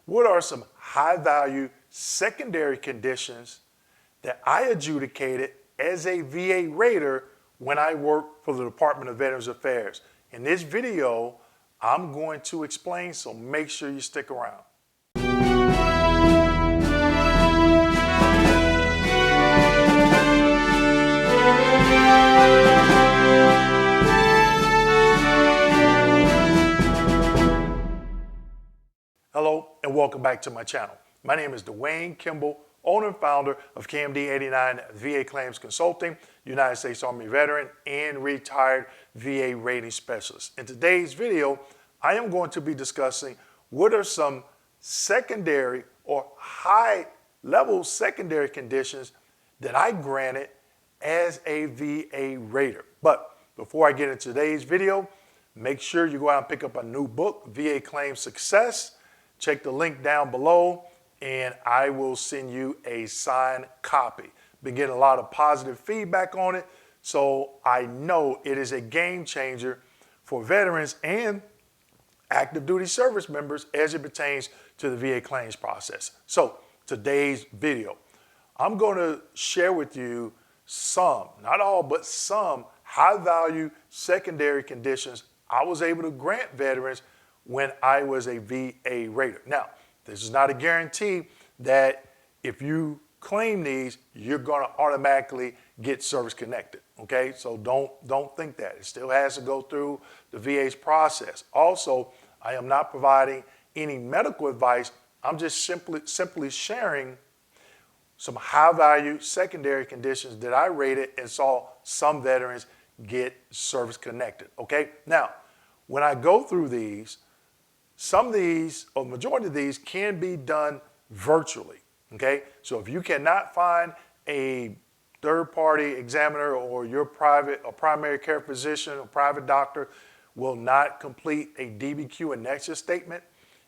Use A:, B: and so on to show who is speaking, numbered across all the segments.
A: what are some high-value secondary conditions that I adjudicated as a VA rater when I worked for the Department of Veterans Affairs. In this video, I'm going to explain, so make sure you stick around. Hello and welcome back to my channel. My name is Dwayne Kimball, owner and founder of KMD89 VA Claims Consulting, United States Army veteran and retired VA rating specialist. In today's video, I am going to be discussing what are some secondary or high-level secondary conditions that I granted as a VA rater. But before I get into today's video, make sure you go out and pick up a new book, VA Claims Success. Check the link down below and I will send you a signed copy. Been getting a lot of positive feedback on it, so I know it is a game changer for veterans and active duty service members as it pertains to the VA claims process. So today's video, I'm going to share with you some, not all, but some high value secondary conditions I was able to grant veterans when I was a VA rater. Now, this is not a guarantee that if you claim these, you're gonna automatically get service connected, okay? So don't think that. It still has to go through the VA's process. Also, I am not providing any medical advice. I'm just simply sharing some high value secondary conditions that I rated and saw some veterans get service connected, okay? Now, when I go through these, some of these, or majority of these, can be done virtually, okay? So if you cannot find a third-party examiner or your primary care physician or private doctor will not complete a DBQ and Nexus statement,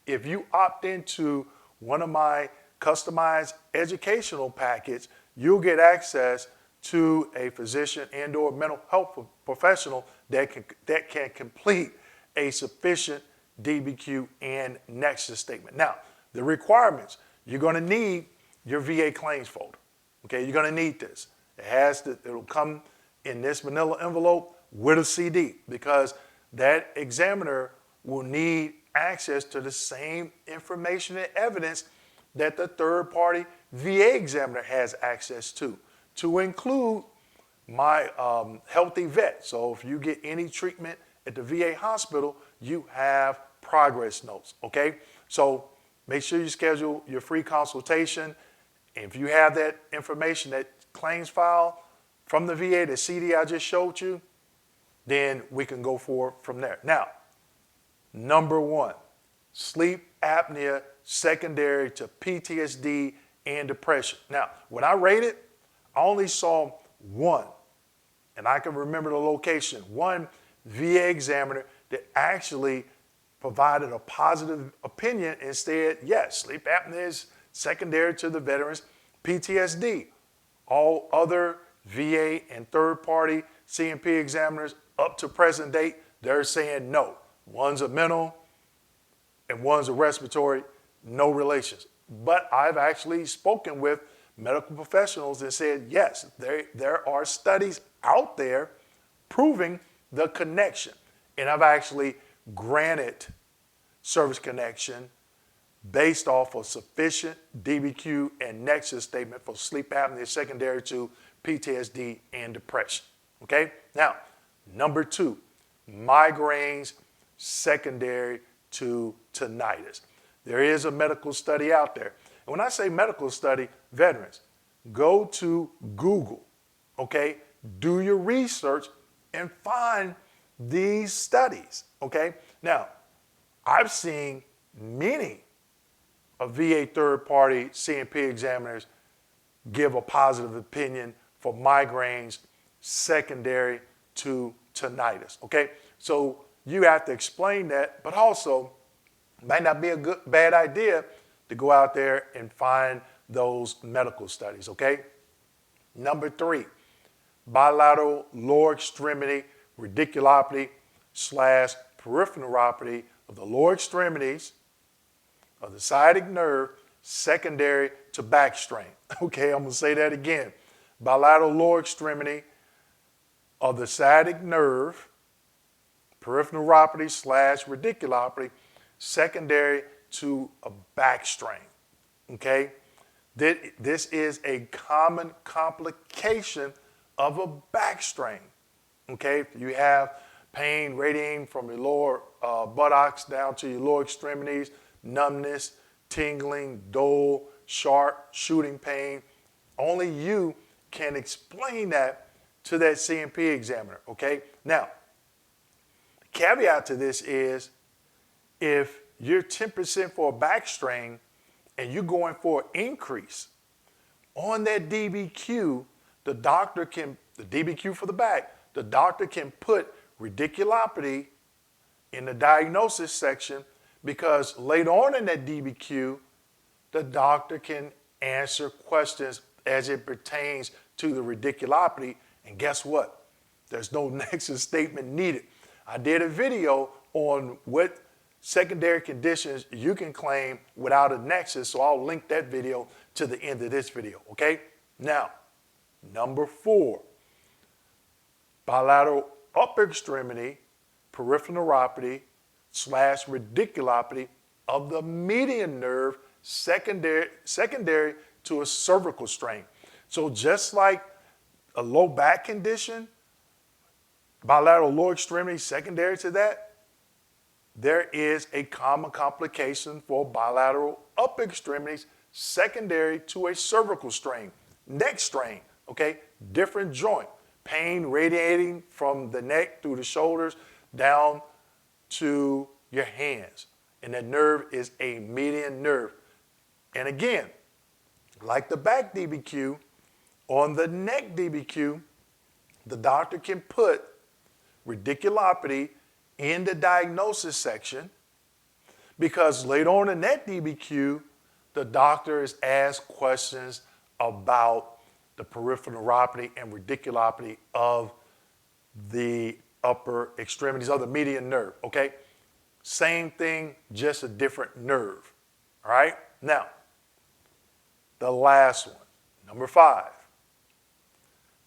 A: if you opt into one of my customized educational packets, you'll get access to a physician and or mental health professional that can complete a sufficient DBQ and Nexus statement. Now, the requirements, you're gonna need your VA claims folder, okay? You're gonna need this. It'll come in this manila envelope with a CD because that examiner will need access to the same information and evidence that the third-party VA examiner has access to include my healthy vet. So if you get any treatment at the VA hospital, you have progress notes, okay? So make sure you schedule your free consultation. If you have that information, that claims file from the VA, the CD I just showed you, then we can go forward from there. Now, number one, sleep apnea secondary to PTSD and depression. Now, when I rated, I only saw one, and I can remember the location, one VA examiner that actually provided a positive opinion and said, yes, sleep apnea is secondary to the veterans' PTSD. All other VA and third-party C&P examiners up to present date, they're saying no. One's a mental and one's a respiratory, no relations. But I've actually spoken with medical professionals and said, yes, there are studies out there proving the connection. And I've actually granted service connection based off of sufficient DBQ and Nexus statement for sleep apnea secondary to PTSD and depression, okay? Now, number two, migraines secondary to tinnitus. There is a medical study out there. And when I say medical study, veterans, go to Google, okay? Do your research and find these studies, okay? Now, I've seen many of VA third-party C&P examiners give a positive opinion for migraines secondary to tinnitus, okay? So you have to explain that, but also it might not be a bad idea to go out there and find those medical studies, okay? Number three, bilateral lower extremity radiculopathy / peripheral neuropathy of the lower extremities of the sciatic nerve secondary to back strain. Okay, I'm going to say that again. Bilateral lower extremity of the sciatic nerve, peripheral neuropathy / radiculopathy, secondary to a back strain. Okay, this is a common complication of a back strain. Okay, if you have pain radiating from your lower buttocks down to your lower extremities, numbness, tingling, dull, sharp, shooting pain, only you can explain that to that C&P examiner, okay? Now, the caveat to this is if you're 10% for a back strain and you're going for an increase on that DBQ, the DBQ for the back, the doctor can put radiculopathy in the diagnosis section because later on in that DBQ, the doctor can answer questions as it pertains to the radiculopathy. And guess what? There's no Nexus statement needed. I did a video on what secondary conditions you can claim without a Nexus, so I'll link that video to the end of this video, okay? Now, number 4, bilateral upper extremity, peripheral neuropathy / radiculopathy of the median nerve secondary to a cervical strain. So just like a low back condition, bilateral lower extremity secondary to that, there is a common complication for bilateral upper extremities secondary to a cervical strain, neck strain, okay? Different joint, pain radiating from the neck through the shoulders down to your hands. And that nerve is a median nerve. And again, like the back DBQ, on the neck DBQ, the doctor can put radiculopathy in the diagnosis section because later on in that DBQ, the doctor is asked questions about the peripheral neuropathy and radiculopathy of the upper extremities of the median nerve, okay? Same thing, just a different nerve, all right? Now, the last one, number 5,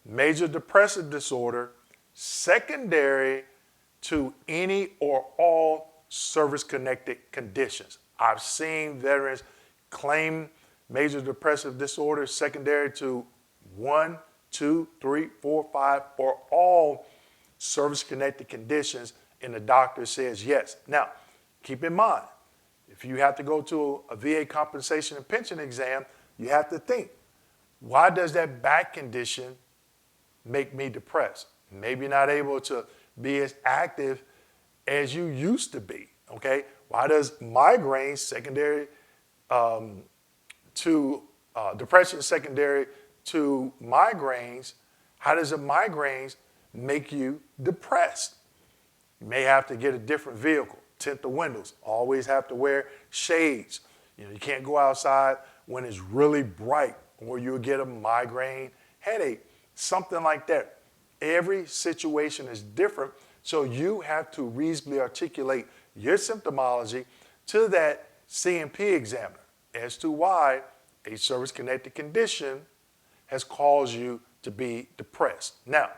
A: major depressive disorder secondary to any or all service-connected conditions. I've seen veterans claim major depressive disorder secondary to 1, 2, 3, 4, 5, or all service-connected conditions, and the doctor says yes. Now, keep in mind, if you have to go to a VA compensation and pension exam, you have to think, why does that back condition make me depressed? Maybe not able to be as active as you used to be, okay? Why does migraines secondary to depression secondary to migraines, how does a migraines make you depressed? You may have to get a different vehicle, tint the windows, always have to wear shades. You know, you can't go outside when it's really bright or you'll get a migraine headache, something like that. Every situation is different, so you have to reasonably articulate your symptomology to that C&P examiner as to why a service-connected condition has caused you to be depressed. Now,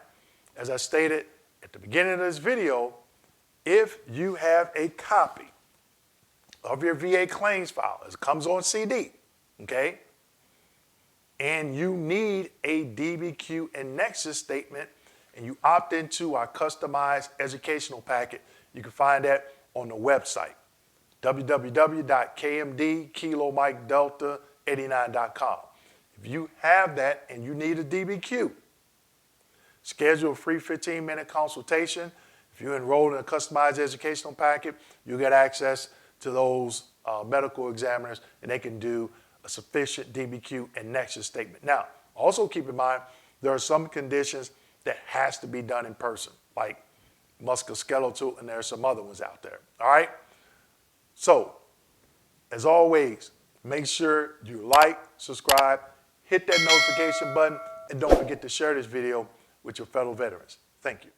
A: as I stated at the beginning of this video, if you have a copy of your VA claims file, as it comes on CD, okay, and you need a DBQ and Nexus statement, and you opt into our customized educational packet, you can find that on the website, www.kmdkilomikedelta89.com. If you have that and you need a DBQ, schedule a free 15-minute consultation. If you enroll in a customized educational packet, you get access to those medical examiners, and they can do a sufficient DBQ and Nexus statement. Now, also keep in mind, there are some conditions that has to be done in person, like musculoskeletal, and there are some other ones out there, all right? So, as always, make sure you like, subscribe, hit that notification button, and don't forget to share this video with your fellow veterans. Thank you.